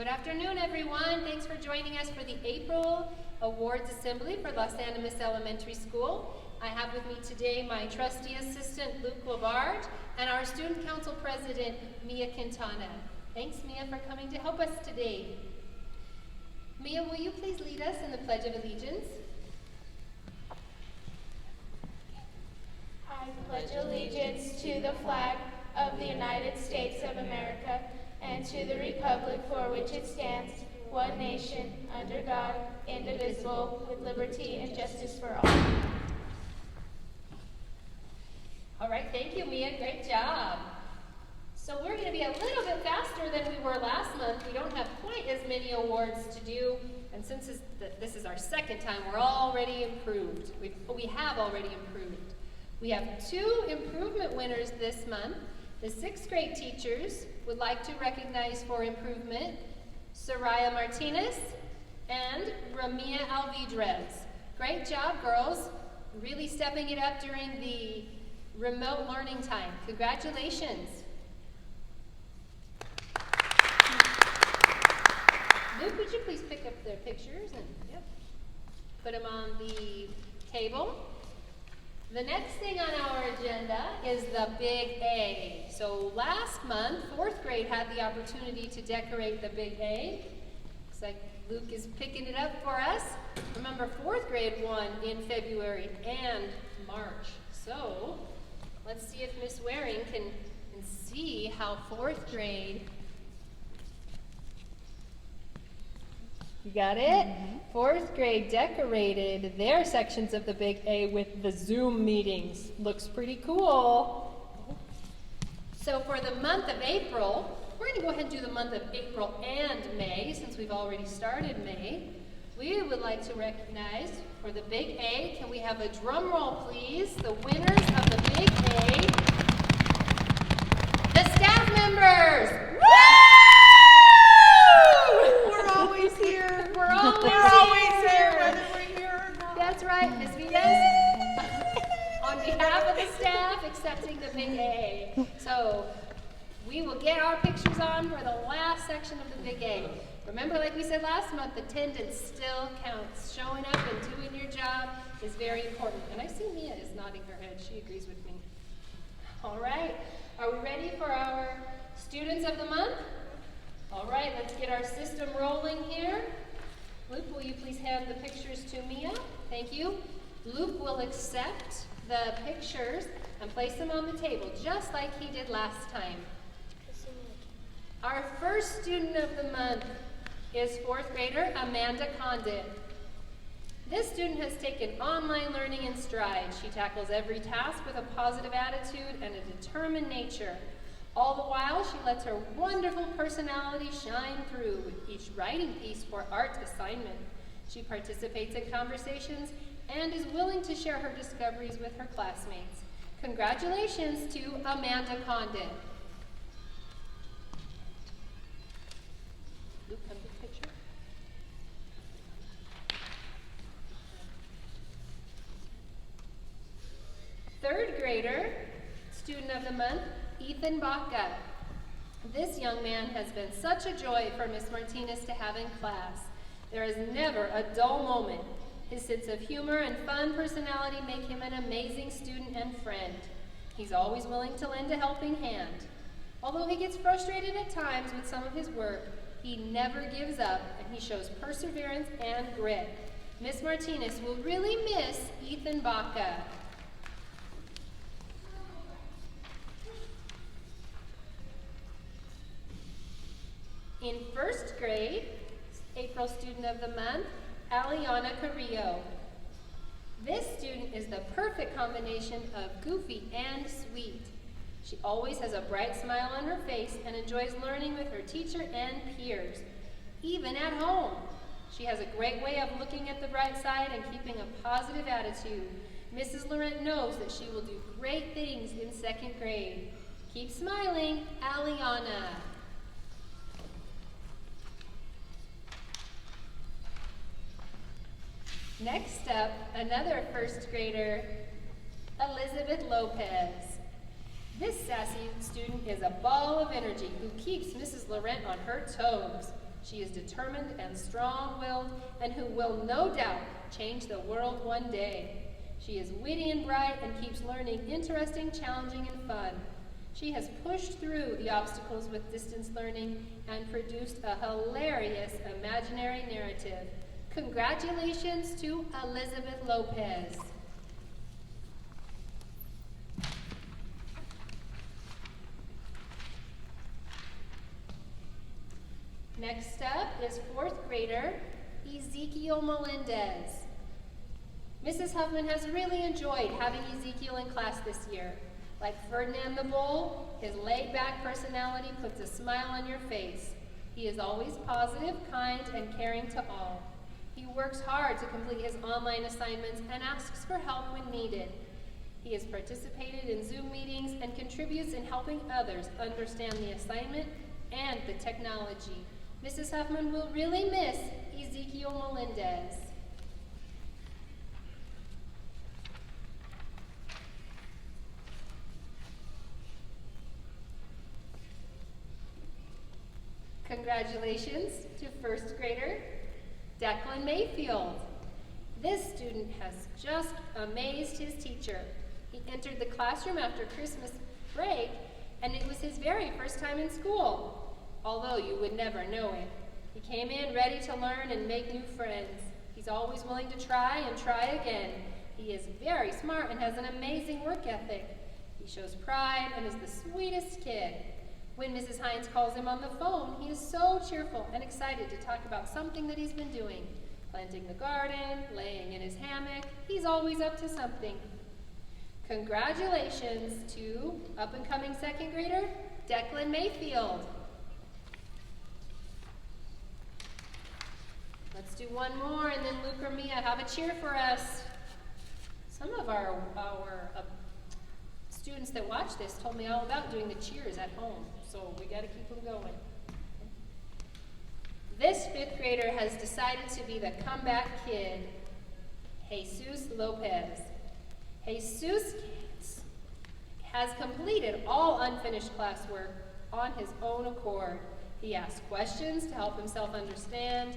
Good afternoon, everyone. Thanks for joining us for the April Awards Assembly for Los Animas Elementary School. I have with me today my trustee assistant, Luke Lavard, and our student council president, Mia Quintana. Thanks, Mia, for coming to help us today. Mia, will you please lead us in the Pledge of Allegiance? I pledge allegiance to the flag of the United States of America and to the republic for which it stands, one nation, under God, indivisible, with liberty and justice for all. All right, thank you, Mia. Great job. So we're going to be a little bit faster than we were last month. We don't have quite as many awards to do, and since this is our second time, we're already improved. We have already improved. We have 2 improvement winners this month. The 6th grade teachers would like to recognize for improvement Soraya Martinez and Ramia Alvidrez. Great job, girls. Really stepping it up during the remote learning time. Congratulations. Luke, would you please pick up their pictures and put them on the table? The next thing on our agenda is the Big A. So last month, 4th grade had the opportunity to decorate the Big A. Looks like Luke is picking it up for us. Remember, 4th grade won in February and March. So let's see if Miss Waring can see how 4th grade. You got it? 4th grade decorated their sections of the Big A with the Zoom meetings. Looks pretty cool. So for the month of April, we're going to go ahead and do the month of April and May, since we've already started May. We would like to recognize for the Big A, can we have a drum roll, please? The winners of the Big A, the staff members. Woo! We're always here. We're always here, whether we're here or not. That's right, Ms. Venus. On behalf of the staff, accepting the Big A. So we will get our pictures on for the last section of the Big A. Remember, like we said last month, attendance still counts. Showing up and doing your job is very important. And I see Mia is nodding her head. She agrees with me. All right. Are we ready for our students of the month? All right, let's get our system rolling here. Luke, will you please hand the pictures to Mia? Thank you. Luke will accept the pictures and place them on the table, just like he did last time. Our first student of the month is 4th grader Amanda Condit. This student has taken online learning in stride. She tackles every task with a positive attitude and a determined nature. All the while, she lets her wonderful personality shine through with each writing piece or art assignment. She participates in conversations and is willing to share her discoveries with her classmates. Congratulations to Amanda Condit. Luke, come to the picture. Third grader, student of the month, Ethan Baca. This young man has been such a joy for Miss Martinez to have in class. There is never a dull moment. His sense of humor and fun personality make him an amazing student and friend. He's always willing to lend a helping hand. Although he gets frustrated at times with some of his work, he never gives up and he shows perseverance and grit. Miss Martinez will really miss Ethan Baca. In 1st grade, April student of the month, Aliana Carrillo. This student is the perfect combination of goofy and sweet. She always has a bright smile on her face and enjoys learning with her teacher and peers, even at home. She has a great way of looking at the bright side and keeping a positive attitude. Mrs. Laurent knows that she will do great things in 2nd grade. Keep smiling, Aliana. Next up, another 1st grader, Elizabeth Lopez. This sassy student is a ball of energy who keeps Mrs. Laurent on her toes. She is determined and strong-willed, and who will no doubt change the world one day. She is witty and bright and keeps learning interesting, challenging, and fun. She has pushed through the obstacles with distance learning and produced a hilarious imaginary narrative. Congratulations to Elizabeth Lopez. Next up is fourth grader Ezekiel Melendez. Mrs. Huffman has really enjoyed having Ezekiel in class this year. Like Ferdinand the Bull, his laid-back personality puts a smile on your face. He is always positive, kind, and caring to all. He works hard to complete his online assignments and asks for help when needed. He has participated in Zoom meetings and contributes in helping others understand the assignment and the technology. Mrs. Huffman will really miss Ezekiel Melendez. Congratulations to first grader Declan Mayfield. This student has just amazed his teacher. He entered the classroom after Christmas break, and it was his very first time in school, although you would never know it. He came in ready to learn and make new friends. He's always willing to try and try again. He is very smart and has an amazing work ethic. He shows pride and is the sweetest kid. When Mrs. Hines calls him on the phone, he is so cheerful and excited to talk about something that he's been doing. Planting the garden, laying in his hammock, he's always up to something. Congratulations to up-and-coming second grader, Declan Mayfield. Let's do one more, and then Luke or Mia have a cheer for us. Some of our students that watch this told me all about doing the cheers at home, so we got to keep them going. This fifth grader has decided to be the comeback kid, Jesus Lopez. Jesus has completed all unfinished classwork on his own accord. He asked questions to help himself understand,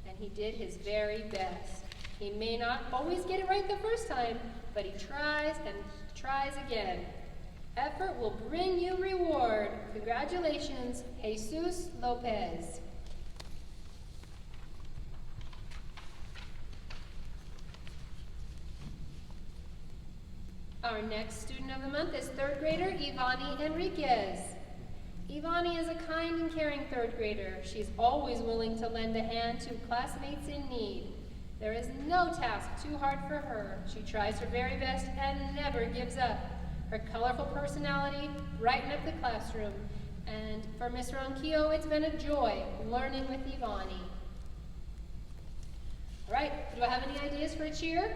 and he did his very best. He may not always get it right the first time, but he tries and tries again. Effort will bring you reward. Congratulations, Jesus Lopez. Our next student of the month is third grader Ivani Enriquez. Ivani is a kind and caring third grader. She's always willing to lend a hand to classmates in need. There is no task too hard for her. She tries her very best and never gives up. Her colorful personality brighten up the classroom. And for Ms. Ronquillo, it's been a joy learning with Ivani. All right, do I have any ideas for a cheer?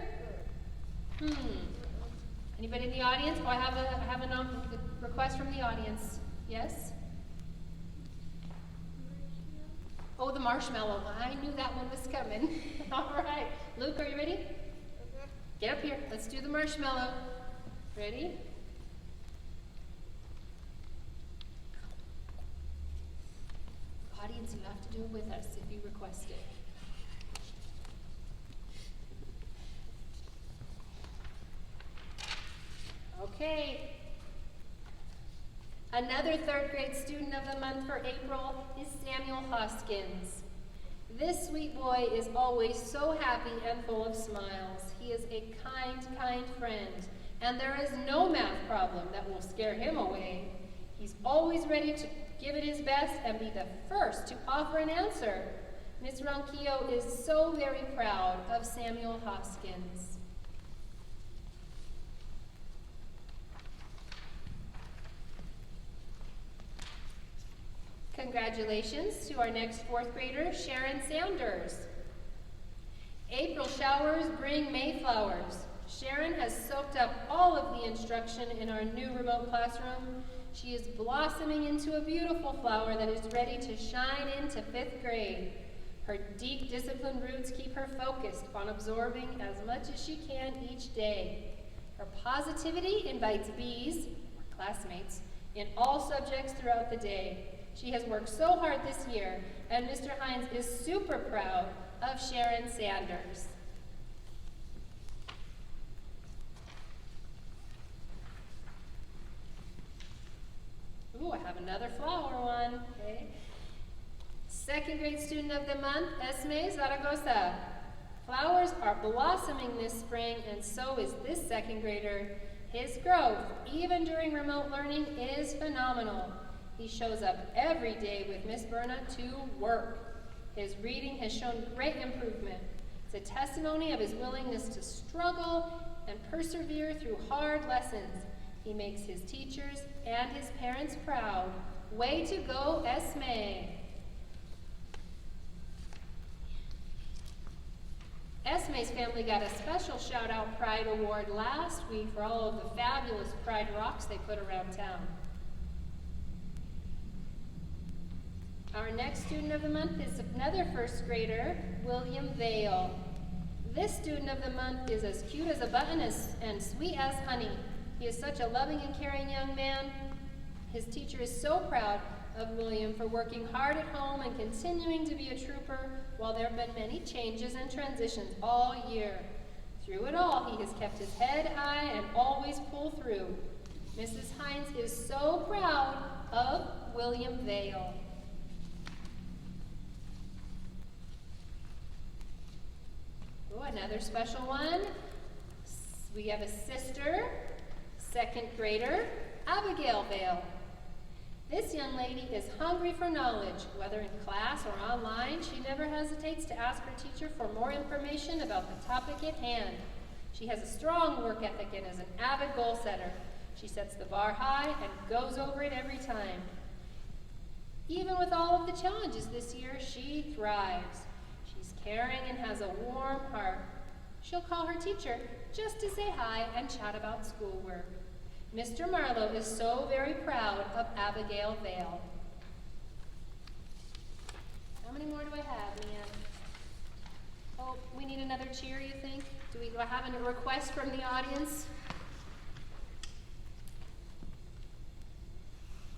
Anybody in the audience? Oh, I have a request from the audience. Yes? Oh, the marshmallow. I knew that one was coming. All right. Luke, are you ready? Get up here. Let's do the marshmallow. Ready? Audience, you have to do it with us if you request it. Okay. Another third grade student of the month for April is Samuel Hoskins. This sweet boy is always so happy and full of smiles. He is a kind friend, and there is no math problem that will scare him away. He's always ready to give it his best and be the first to offer an answer. Ms. Ronquillo is so very proud of Samuel Hoskins. Congratulations to our next fourth grader, Sharon Sanders. April showers bring May flowers. Sharon has soaked up all of the instruction in our new remote classroom. She is blossoming into a beautiful flower that is ready to shine into fifth grade. Her deep, disciplined roots keep her focused on absorbing as much as she can each day. Her positivity invites B's, or classmates, in all subjects throughout the day. She has worked so hard this year, and Mr. Hines is super proud of Sharon Sanders. Ooh, I have another flower one. Okay. Second grade student of the month, Esme Zaragoza. Flowers are blossoming this spring, and so is this second grader. His growth, even during remote learning, is phenomenal. He shows up every day with Miss Berna to work. His reading has shown great improvement. It's a testimony of his willingness to struggle and persevere through hard lessons. He makes his teachers and his parents proud. Way to go, Esme! Esme's family got a special shout-out Pride Award last week for all of the fabulous Pride rocks they put around town. Our next student of the month is another first grader, William Vale. This student of the month is as cute as a button and sweet as honey. He is such a loving and caring young man. His teacher is so proud of William for working hard at home and continuing to be a trooper while there have been many changes and transitions all year. Through it all, he has kept his head high and always pulled through. Mrs. Hines is so proud of William Vale. Oh, another special one. We have a sister, second grader, Abigail Vale. This young lady is hungry for knowledge. Whether in class or online, she never hesitates to ask her teacher for more information about the topic at hand. She has a strong work ethic and is an avid goal setter. She sets the bar high and goes over it every time. Even with all of the challenges this year, she thrives. She's caring and has a warm heart. She'll call her teacher just to say hi and chat about schoolwork. Mr. Marlowe is so very proud of Abigail Vale. How many more do I have, Mia? Oh, we need another cheer, you think? Do I have a request from the audience?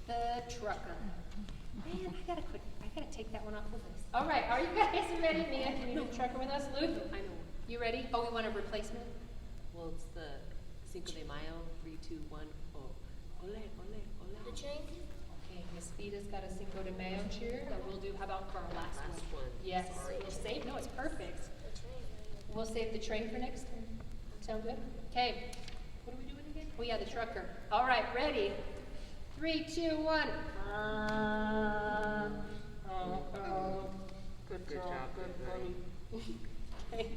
The trucker. Man, I gotta take that one off the list. All right, are you guys ready? Mia, can you do the trucker with us? Luke? I know. You ready? Oh, we want a replacement? Well, it's the Cinco de Mayo, 3, 2, 1. Oh, ole, ole, ole. The train? Okay, Miss Vida's got a Cinco de Mayo cheer that we'll do. How about for our last one? one. Yes, Sorry. we'll save. No, it's perfect. The train. We'll save the train for next time. Sound good? Okay. What are we doing again? Oh yeah, the trucker. All right, ready? 3, 2, 1. Good job, Okay.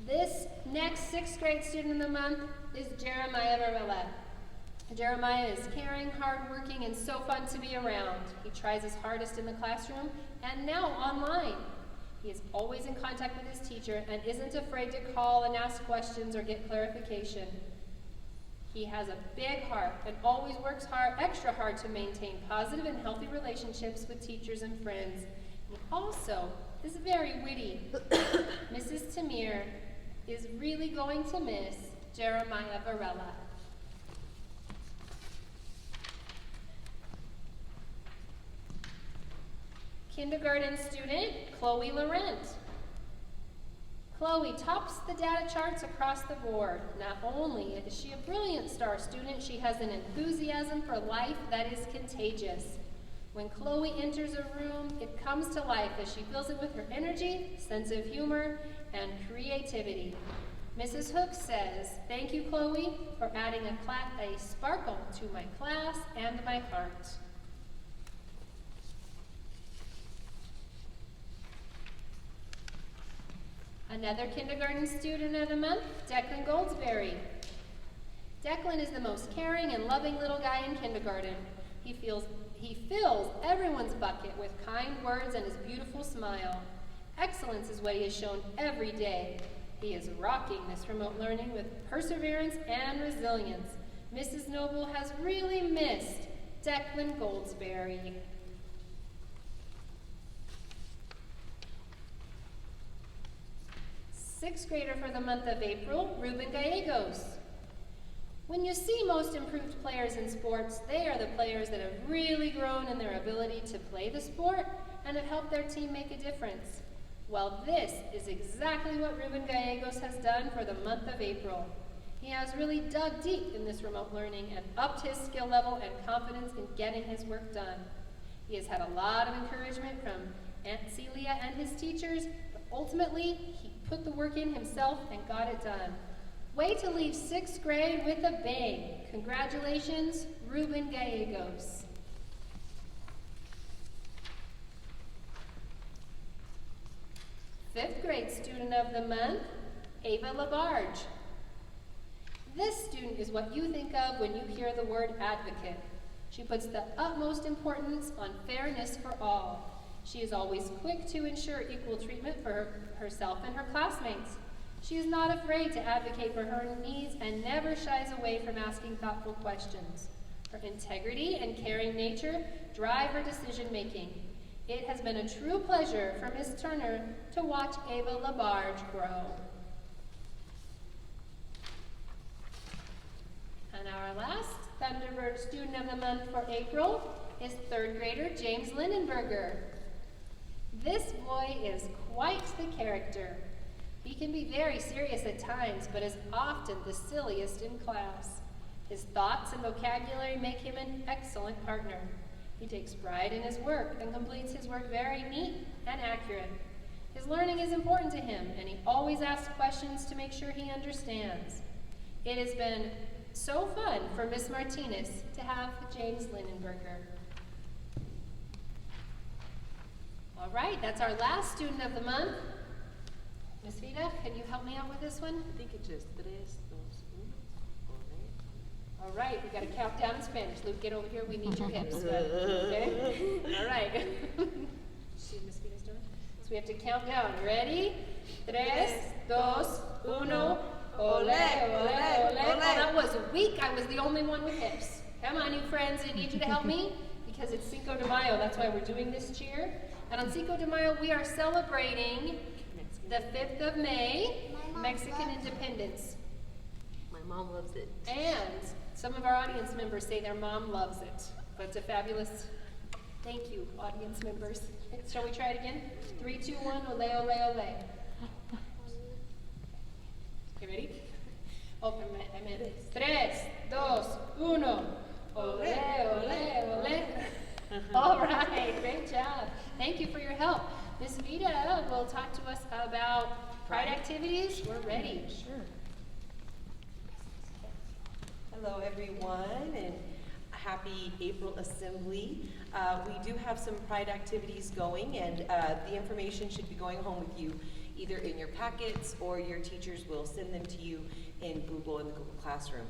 This next sixth grade student of the month is Jeremiah Varela. Jeremiah is caring, hardworking, and so fun to be around. He tries his hardest in the classroom and now online. He is always in contact with his teacher and isn't afraid to call and ask questions or get clarification. He has a big heart and always works hard, extra hard to maintain positive and healthy relationships with teachers and friends. He also is very witty. Mrs. Tamir is really going to miss Jeremiah Varela. Kindergarten student, Chloe Laurent. Chloe tops the data charts across the board. Not only is she a brilliant star student, she has an enthusiasm for life that is contagious. When Chloe enters a room, it comes to life as she fills it with her energy, sense of humor, and creativity. Mrs. Hook says, "Thank you, Chloe, for adding a sparkle to my class and my heart." Another kindergarten student of the month, Declan Goldsberry. Declan is the most caring and loving little guy in kindergarten. He fills everyone's bucket with kind words and his beautiful smile. Excellence is what he has shown every day. He is rocking this remote learning with perseverance and resilience. Mrs. Noble has really missed Declan Goldsberry. Sixth grader for the month of April, Ruben Gallegos. When you see most improved players in sports, they are the players that have really grown in their ability to play the sport and have helped their team make a difference. Well, this is exactly what Ruben Gallegos has done for the month of April. He has really dug deep in this remote learning and upped his skill level and confidence in getting his work done. He has had a lot of encouragement from Aunt Celia and his teachers, but ultimately, he put the work in himself and got it done. Way to leave 6th grade with a bang. Congratulations, Ruben Gallegos. Fifth grade student of the month, Ava Labarge. This student is what you think of when you hear the word advocate. She puts the utmost importance on fairness for all. She is always quick to ensure equal treatment for herself and her classmates. She is not afraid to advocate for her needs and never shies away from asking thoughtful questions. Her integrity and caring nature drive her decision-making. It has been a true pleasure for Ms. Turner to watch Ava Labarge grow. And our last Thunderbird student of the month for April is 3rd grader James Lindenberger. This boy is quite the character. He can be very serious at times, but is often the silliest in class. His thoughts and vocabulary make him an excellent partner. He takes pride in his work and completes his work very neat and accurate. His learning is important to him, and he always asks questions to make sure he understands. It has been so fun for Miss Martinez to have James Lindenberger. All right, that's our last student of the month. Miss Vida, can you help me out with this one? I think it's just 3, 2, 1. All right, we got to count down in Spanish. Luke, get over here. We need your hips. Okay? All right. See what Miss Vida's doing? So we have to count down. Ready? 3, 2, 1. Ole, ole, ole. Oh, that was weak. I was the only one with hips. Come on, you friends. I need you to help me because it's Cinco de Mayo. That's why we're doing this cheer. And on Cinco de Mayo, we are celebrating the 5th of May, Mexican independence. My mom loves it. And some of our audience members say their mom loves it. But it's a fabulous, thank you, audience members. Shall we try it again? 3, 2, 1, ole, ole, ole. Okay, ready? Oh, I meant 3, 2, 1. Ole, ole, ole. All right, great job. Thank you for your help. Miss Vida will talk to us about Pride activities. We're ready. Sure. Hello, everyone, and happy April Assembly. We do have some Pride activities going, and the information should be going home with you either in your packets or your teachers will send them to you in the Google Classroom.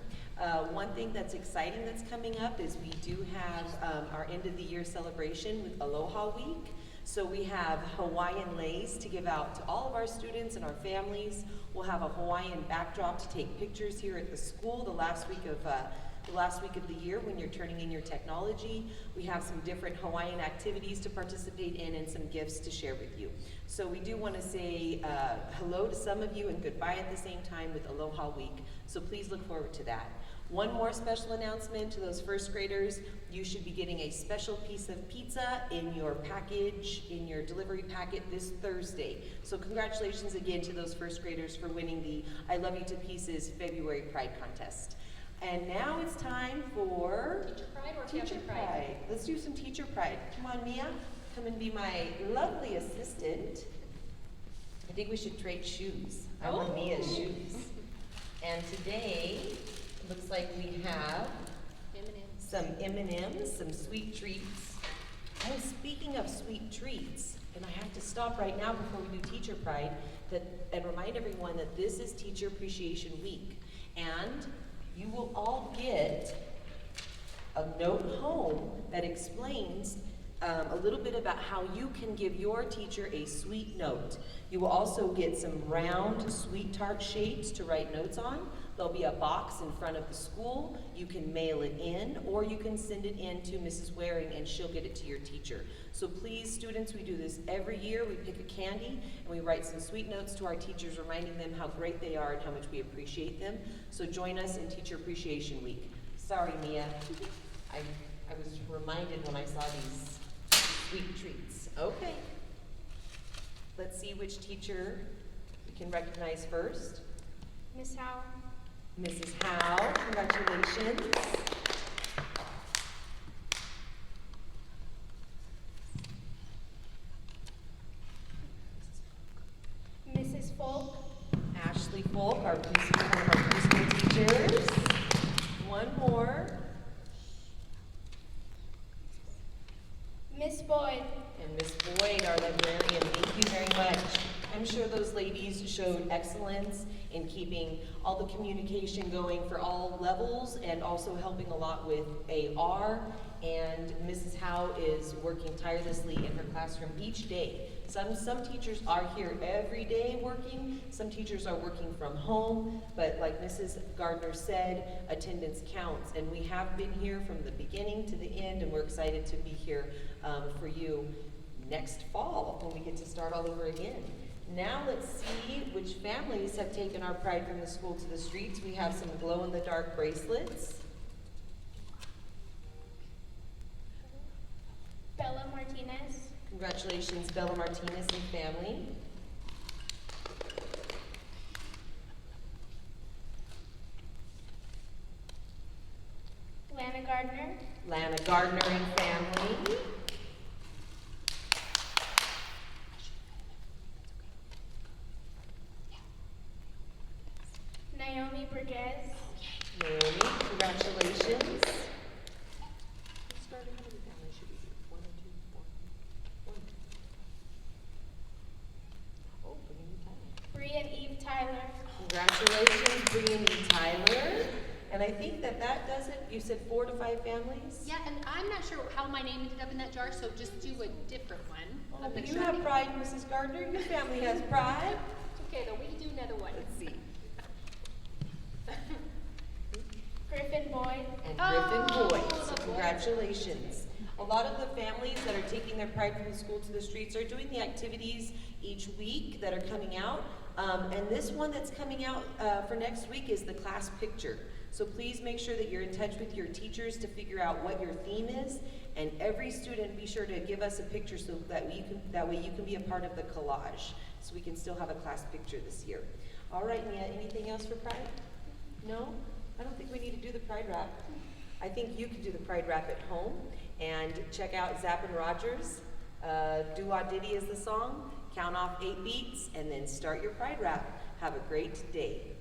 One thing that's exciting that's coming up is we do have our end of the year celebration with Aloha Week. So we have Hawaiian leis to give out to all of our students and our families. We'll have a Hawaiian backdrop to take pictures here at the school the last week of the year when you're turning in your technology. We have some different Hawaiian activities to participate in and some gifts to share with you. So we do want to say hello to some of you and goodbye at the same time with Aloha Week. So please look forward to that. One more special announcement to those first graders. You should be getting a special piece of pizza in your package, in your delivery packet this Thursday. So congratulations again to those first graders for winning the I Love You to Pieces February Pride Contest. And now it's time for Teacher Pride or Teacher Family Pride. Let's do some Teacher Pride. Come on, Mia. Come and be my lovely assistant. I think we should trade shoes. I want Mia's shoes. And today, it looks like we have some M&Ms, some sweet treats. And speaking of sweet treats, and I have to stop right now before we do Teacher Pride and remind everyone that this is Teacher Appreciation Week. And you will all get a note home that explains a little bit about how you can give your teacher a sweet note. You will also get some round sweet tart shapes to write notes on. There'll be a box in front of the school. You can mail it in, or you can send it in to Mrs. Waring and she'll get it to your teacher. So please, students, we do this every year. We pick a candy and we write some sweet notes to our teachers reminding them how great they are and how much we appreciate them. So join us in Teacher Appreciation Week. Sorry, Mia. I was reminded when I saw these sweet treats. Okay. Let's see which teacher we can recognize first. Miss Howe. Mrs. Howe, congratulations. Mrs. Folk. Ashley Folk, one of our preschool teachers. One more. Miss Boyd. And Miss Boyd, our librarian, thank you very much. I'm sure those ladies showed excellence in keeping all the communication going for all levels and also helping a lot with AR. And Mrs. Howe is working tirelessly in her classroom each day. Some teachers are here every day working, some teachers are working from home, but like Mrs. Gardner said, attendance counts. And we have been here from the beginning to the end, and we're excited to be here for you next fall when we get to start all over again. Now let's see which families have taken our pride from the school to the streets. We have some glow-in-the-dark bracelets. Bella Martinez. Congratulations, Bella Martinez and family. Lana Gardner. Lana Gardner and family. Naomi Burgess. Naomi, congratulations. Bree and Eve Tyler. Congratulations, Bree and E. Tyler. And I think that does it. You said 4 to 5 families? Yeah, and I'm not sure how my name ended up in that jar, so just do a different one. Oh, I'm but gonna you try have to- pride, Mrs. Gardner. Your family has pride. It's okay, though, we can do another one. Let's see. Griffin Boyd. And Oh, Griffin Boyd, so the boy. congratulations. A lot of the families that are taking their pride from the school to the streets are doing the activities each week that are coming out. And this one that's coming out for next week is the class picture. So please make sure that you're in touch with your teachers to figure out what your theme is. And every student, be sure to give us a picture so that way you can be a part of the collage. So we can still have a class picture this year. All right, Mia, anything else for pride? No? I don't think we need to do the pride wrap. I think you could do the pride wrap at home and check out Zapp and Rogers. Doo-Wah Diddy is the song. Count off 8 beats and then start your pride wrap. Have a great day.